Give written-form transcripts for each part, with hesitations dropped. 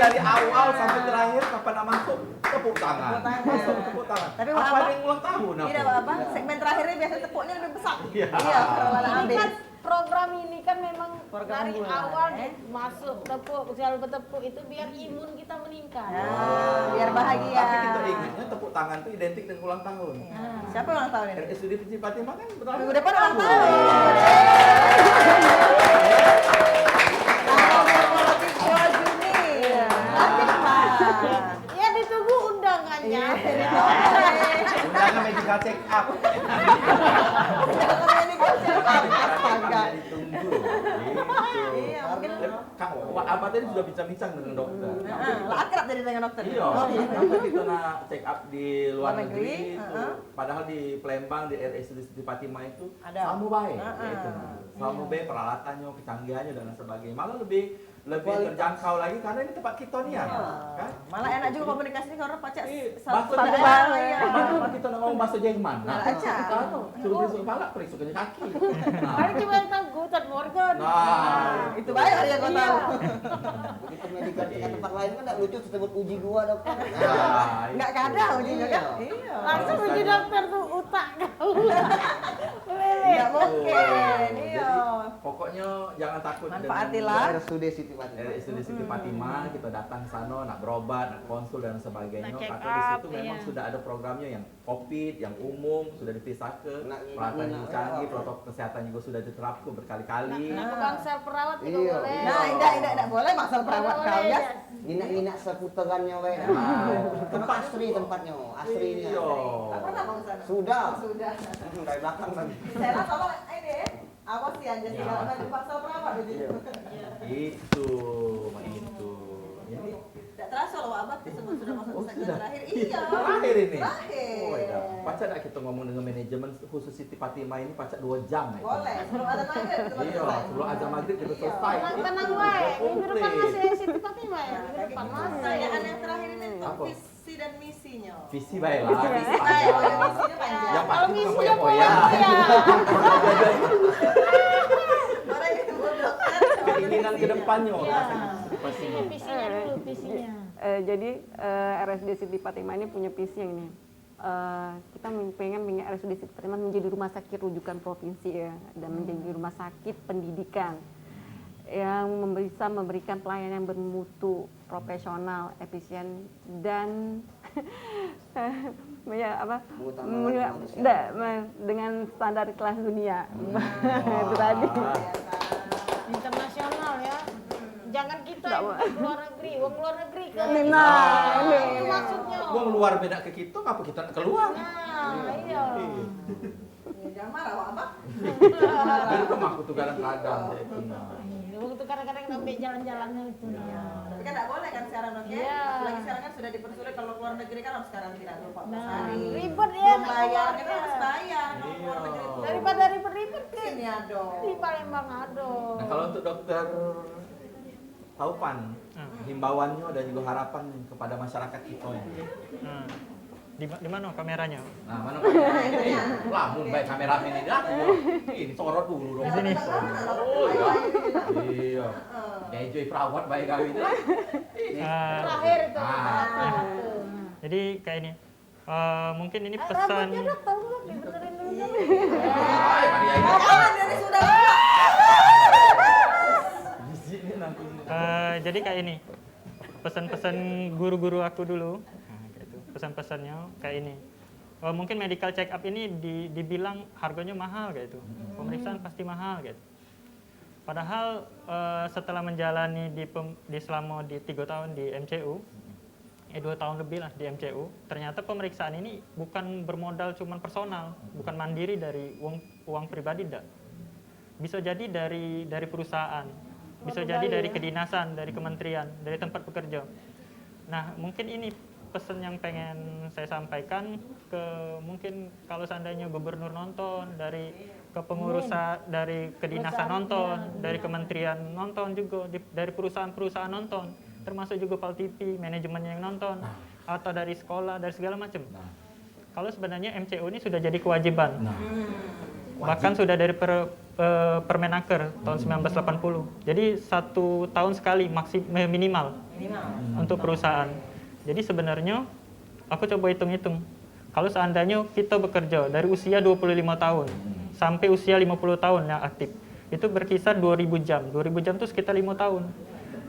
dari awal sampai terakhir kapan nak masuk tepuk tangan. Masuk tepuk tangan. Tapi apa Abang- ada yang ulang tahun apa? Tidak apa-apa, segmen terakhirnya biasa tepuknya lebih besar. Iya. Iya, kalau Ini habis. kan program ini kan memang Program dari unggulan, awal masuk tepuk, selalu bertepuk itu biar imun kita meningkat. Biar bahagia. Tapi kita ingatnya tepuk tangan itu identik dengan ulang tahun. Siapa yang ulang tahun ini? RSUD Pici Fatimah kan betul. Minggu depan ulang tahun. Tanggal 22 Juni. Fatimah. Ya ditunggu undangannya. Undangan medical check up. Jangan ini kan siapa? Astaga. Ditunggu. Iya, mungkin. Kak, Abah tadi sudah bincang-bincang dengan dokter. Lah akrab jadi dengan dokter. Iya, kenapa kita nak check up di luar Luar negeri, negeri itu, padahal di Palembang di RSUD Siti Fatimah itu Ada. sama baik, gitu. Sama baik peralatannya, kecanggihannya dan sebagainya. Malah lebih terjangkau lagi karena ini tempat kita nih ya, kan? Malah enak juga komunikasinya karena pacar Bahasa satu Jerman, daerah, ya. Kemarin kita nak ngomong bahasa Jerman. Nah, aja. Suruh besok kepala, periksa ke kaki. Paling cuma yang tahu Guten Morgen. Nah, Itu baik hari yang kau tahu. Begitu medical check up tempat lain kan enggak lucu sebut uji gua dokter. nah, Enggak ada ujinya kan? Iya. Langsung uji dokter tuh utak kau. Lele. Enggak mungkin. Iya. Pokoknya jangan takut Manfaatilah. RSUD Siti Fatimah. RSUD Siti Fatimah, kita datang ke sana nak berobat, nak konsul dan sebagainya. Nak check Karena di situ up, memang iya. sudah ada programnya yang COVID, yang umum sudah dipisah ke peralatan yang canggih, protokol kesehatan juga sudah diterapkan berkali-kali. Nah, bukan sel perawat juga Iya. boleh. Nah, tidak boleh maksal perawat Boleh, kau ya. Nginak-nginak seputarannya we. Tempat asri tempatnya, asrinya. Iya. Tak pernah bang sana. Sudah. Sudah. Dari belakang kan. Saya tolong ini awas ya anjas segala macam maksal perawat begitu. Itu, itu. Ini Tidak terasa loh abah tersebut sudah masuk Oh, segmen sudah. terakhir. Iya. terakhir ini. Terakhir. Oh, ya. Pacar nak kita ngomong dengan manajemen khusus Siti Fatimah ini pacar 2 jam. ya. Boleh. Sebelum ada maghrib kita Iya, selesai. sebelum azan maghrib kita Iya. selesai. Tenang wae. Minggu depan masih Siti Fatimah ya. Minggu depan masih. Pertanyaan yang terakhir ini Apa? untuk visi dan misinya. Visi baiklah. Visi baik, kalau misinya panjang. Yang Kalau pasti bukan misinya poya-poya. poya. Orang itu dokter. Keinginan ke depannya. Iya. Pastinya. Visinya dulu, visinya. Jadi RSUD Siti Fatimah ini punya visi yang ini. Kita pengen RSUD Siti Fatimah menjadi rumah sakit rujukan provinsi ya, dan menjadi rumah sakit pendidikan yang bisa memberikan pelayanan yang bermutu, profesional, efisien dan dengan standar kelas dunia. Itu tadi. Internasional ya. Jangan kita Nggak yang mau. ke luar negeri, wong luar negeri ke Nah, itu maksudnya. Wong luar beda ke kita, ngapa kita nak keluar? Nah, iya. Jangan marah Wak Abah. Dari rumah aku tuh kadang-kadang. Wong itu kadang-kadang sampai jalan-jalannya itu. Tapi kan tidak boleh kan sekarang dok ya. Iya. Apalagi sekarang kan sudah dipersulit kalau keluar negeri kan harus karantina dulu 14 Nah, hari. ribet ya. Belum bayar, kita harus bayar kalau keluar Iya. negeri itu. Daripada ribet-ribet ke Sini ada. di Palembang ada. Nah, kalau untuk dokter Taufan, himbauannya dan juga harapan kepada masyarakat kita ini. Nah, di mana kameranya? Nah, mana kamera ini? Lamun baik kamera ini dah. Ini sorot dulu dong. Di sini. Oh iya. Iya. Enjoy perawat baik kami itu. Ini. Terakhir itu. Ah. Jadi kayak ini. Mungkin ini pesan. Rambutnya dok, tahu dok, dibenerin dulu dong. Ay, Maria ini. Apaan dari sudah? Di sini nanti. Jadi kayak ini. Pesan-pesan guru-guru aku dulu. Nah, kayak itu. Pesan-pesannya kayak ini. Mungkin medical check up ini dibilang harganya mahal kayak itu. Pemeriksaan pasti mahal gitu. Padahal setelah menjalani selama 3 tahun di MCU, 2 tahun lebih lah di MCU, ternyata pemeriksaan ini bukan bermodal cuman personal, bukan mandiri dari uang pribadi, enggak. Bisa jadi dari perusahaan, bisa jadi dari kedinasan, dari kementerian, dari tempat bekerja. Nah, mungkin ini pesan yang pengen saya sampaikan ke mungkin kalau seandainya gubernur nonton, dari kepengurusan, dari kedinasan nonton, dari kementerian nonton juga, dari perusahaan-perusahaan nonton, termasuk juga Pal TV, manajemennya yang nonton, atau dari sekolah, dari segala macam. Kalau sebenarnya MCU ini sudah jadi kewajiban. Bahkan sudah dari Permenaker tahun 1980. Jadi 1 tahun sekali minimal untuk perusahaan. Jadi sebenarnya aku coba hitung-hitung. Kalau seandainya kita bekerja dari usia 25 tahun sampai usia 50 tahun yang aktif, itu berkisar 2000 jam. 2000 jam itu sekitar 5 tahun.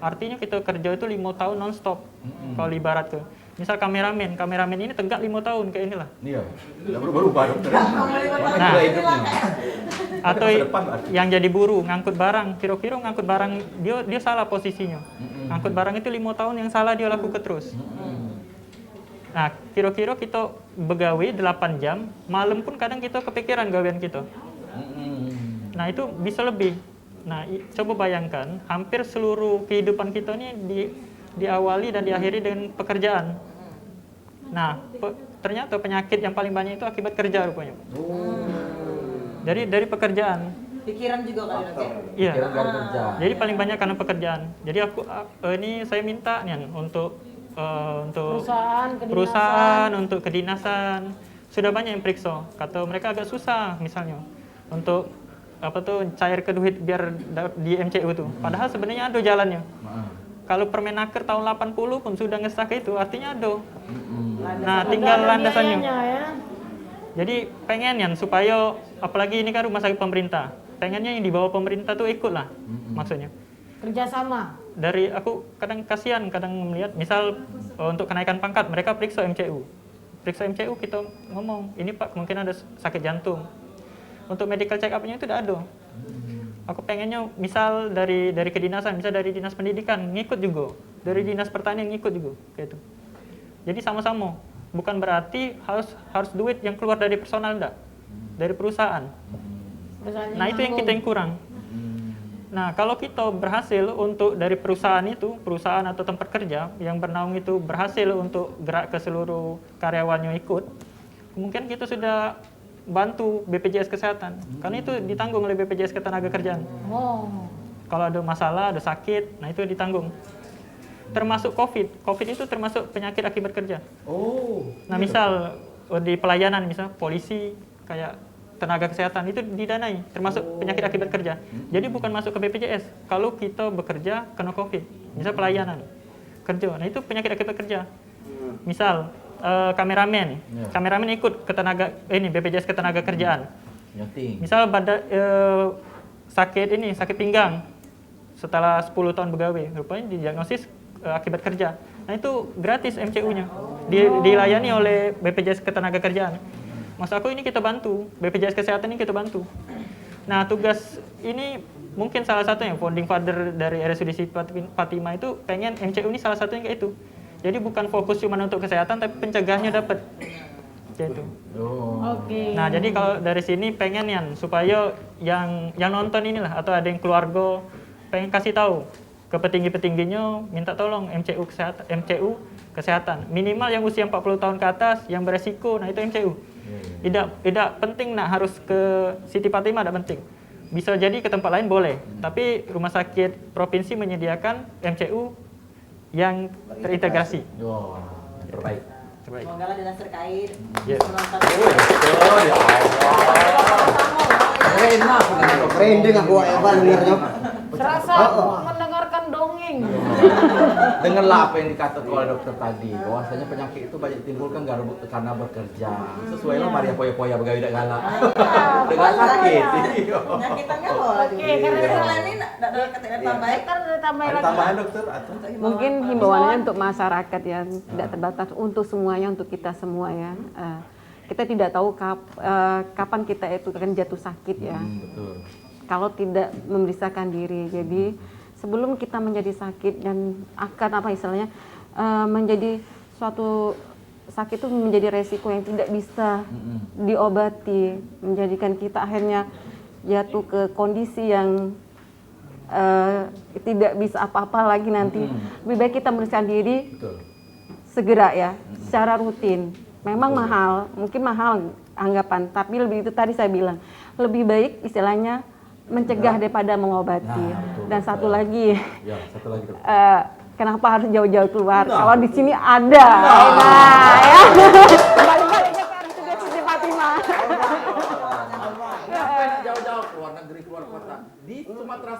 Artinya kita kerja itu 5 tahun non-stop. Kalau ibarat ke misal kameramen ini tegak 5 tahun kayak inilah. Iya. Tidak berubah dokter. Nah, atau yang jadi buruh ngangkut barang, kira-kira ngangkut barang dia salah posisinya. Ngangkut barang itu 5 tahun yang salah dia lakukan terus. Nah, kira-kira kita begawe 8 jam, malam pun kadang kita kepikiran gawean kita. Nah, itu bisa lebih. Nah, coba bayangkan, hampir seluruh kehidupan kita ini diawali dan diakhiri dengan pekerjaan. Nah, ternyata penyakit yang paling banyak itu akibat kerja rupanya. Dari pekerjaan. Pikiran juga kali dok ya? Iya. Pikiran dari kerja. Jadi paling banyak karena pekerjaan. Jadi ini saya minta nih untuk perusahaan, untuk kedinasan. Sudah banyak yang periksa. Kata mereka agak susah misalnya untuk cair ke duit biar di MCU tuh. Padahal sebenarnya ada jalannya. Kalau Permenaker tahun 80 pun sudah ngesah ke itu, artinya ada. Nah, tinggal landasannya. Ya. Jadi pengen supaya, apalagi ini kan rumah sakit pemerintah, pengennya yang di bawah pemerintah tuh ikut lah, maksudnya. Kerjasama. Dari aku kadang kasihan, kadang melihat, misal untuk kenaikan pangkat, mereka periksa MCU. Periksa MCU, kita ngomong, ini Pak kemungkinan ada sakit jantung. Untuk medical check up-nya itu tidak ada. Aku pengennya misal dari kedinasan, misal dari dinas pendidikan ngikut juga, dari dinas pertanian ngikut juga, kayak itu. Jadi sama-sama, bukan berarti harus duit yang keluar dari personal enggak, dari perusahaan. Nah itu yang kita yang kurang. Nah kalau kita berhasil untuk dari perusahaan atau tempat kerja yang bernaung itu berhasil untuk gerak ke seluruh karyawannya ikut, kemungkinan kita sudah bantu BPJS Kesehatan, karena itu ditanggung oleh BPJS Ketenagakerjaan. Kalau ada masalah, ada sakit, nah itu ditanggung. Termasuk COVID itu termasuk penyakit akibat kerja. Nah misal di pelayanan, misal polisi, kayak tenaga kesehatan itu didanai, termasuk penyakit akibat kerja. Jadi bukan masuk ke BPJS. Kalau kita bekerja kena COVID, misal pelayanan, kerja, nah itu penyakit akibat kerja. Misal kameramen ikut ke BPJS Ketenagakerjaan. Misal sakit pinggang setelah 10 tahun begawe, rupanya didiagnosis akibat kerja. Nah itu gratis MCU-nya, dilayani oleh BPJS Ketenagakerjaan. Maksud aku ini kita bantu, BPJS Kesehatan ini kita bantu. Nah tugas ini mungkin salah satunya, founding father dari RSUD Siti Fatimah itu pengen MCU ini salah satunya kayak itu. Jadi bukan fokus cuma untuk kesehatan, tapi pencegahannya dapat. Gitu. Nah, jadi kalau dari sini pengen supaya yang nonton inilah atau ada yang keluarga pengen kasih tahu ke petinggi-petingginya, minta tolong MCU kesehatan. Minimal yang usia 40 tahun ke atas yang beresiko, nah itu MCU. Tidak penting harus ke Siti Fatimah, tidak penting. Bisa jadi ke tempat lain boleh, tapi rumah sakit provinsi menyediakan MCU yang terintegrasi. Terbaik. Semoga lah dinas terkait menonton. Keren dengan gua Evan dengarnya. Serasa mendengarkan dongeng. Dengarlah apa yang dikatakan oleh dokter tadi, bahwasanya penyakit itu banyak ditimbulkan karena bekerja. Sesuai lah Maria poya-poya begawe dak galak. Dengan sakit. Penyakitannya loh. Oke, karena ini enggak ada kata tambahan. Ada tambahan dokter atau Mungkin himbauannya untuk masyarakat ya, tidak terbatas untuk semuanya, untuk kita semua ya. Kita tidak tahu kapan kita itu akan jatuh sakit ya. Betul. Kalau tidak memeriksakan diri. Jadi sebelum kita menjadi sakit dan akan menjadi suatu sakit itu menjadi resiko yang tidak bisa diobati, menjadikan kita akhirnya jatuh ke kondisi yang tidak bisa apa-apa lagi nanti. Lebih baik kita memeriksakan diri. Betul. Segera ya, secara rutin. Memang mahal, mungkin mahal anggapan, tapi lebih itu tadi saya bilang, lebih baik istilahnya mencegah daripada mengobati. Betul, Dan satu lagi, satu lagi. kenapa harus jauh-jauh keluar? Kalau di sini ada. Ya. Balik-baliknya ke RSUD Siti Fatimah. Jauh-jauh keluar negeri, keluar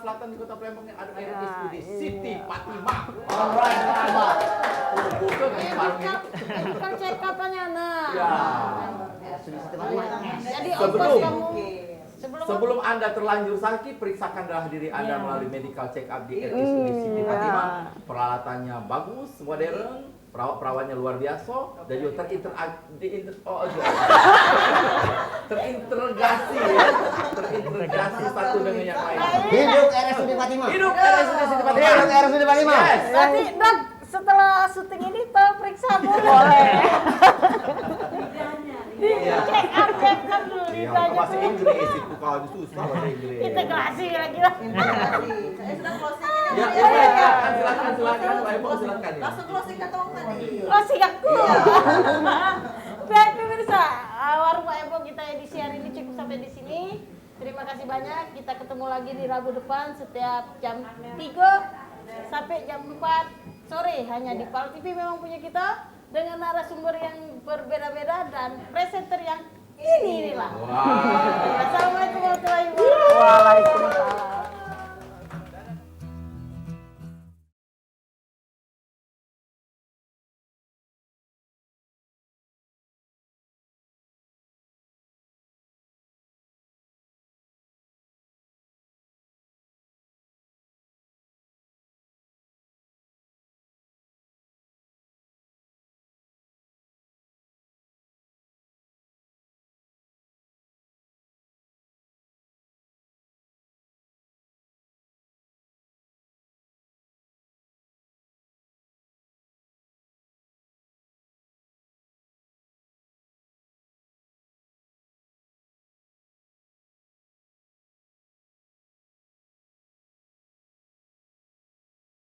selatan di Kota Palembang ini ada RSUD Siti Fatimah. Alright, Pak. Bukan kan Parung ini. Medical check up-nya nah. Ya. Sudah satu kali. Jadi Sebelum- ongkos kamu Sebelum Anda terlanjur sakit, periksakan darah diri Anda Iya. melalui medical check up di RSUD Siti Fatimah. Peralatannya bagus, modern, perawat-perawatnya luar biasa, dan juga terintegrasi ya. Terintegrasi satu dengan yang lain. Hidup RSUD Fatimah. Hidup RSUD Siti Fatimah. Hidup RSUD Fatimah. Yes. Nanti Dok, setelah syuting ini toh periksa boleh. Iya. Check up dulu Iya, lidahnya bahasa tuh. Inggris itu kalau susah bahasa Inggris. Integrasi kira-kira. Saya sudah closing ini. Ya, silakan, Pak Ebo, silakan ya. Langsung closing ke Tom tadi. Oh siapku. Baik pemirsa, warung Pak Ebo kita edisi hari ini cukup sampai di sini. Terima kasih banyak. Kita ketemu lagi di Rabu depan setiap jam 3 sampai jam 4 sore hanya di PAL TV memang punya kita dengan narasumber yang berbeda-beda dan presenter yang inilah. Wah. Assalamualaikum warahmatullahi wabarakatuh. Waalaikumsalam.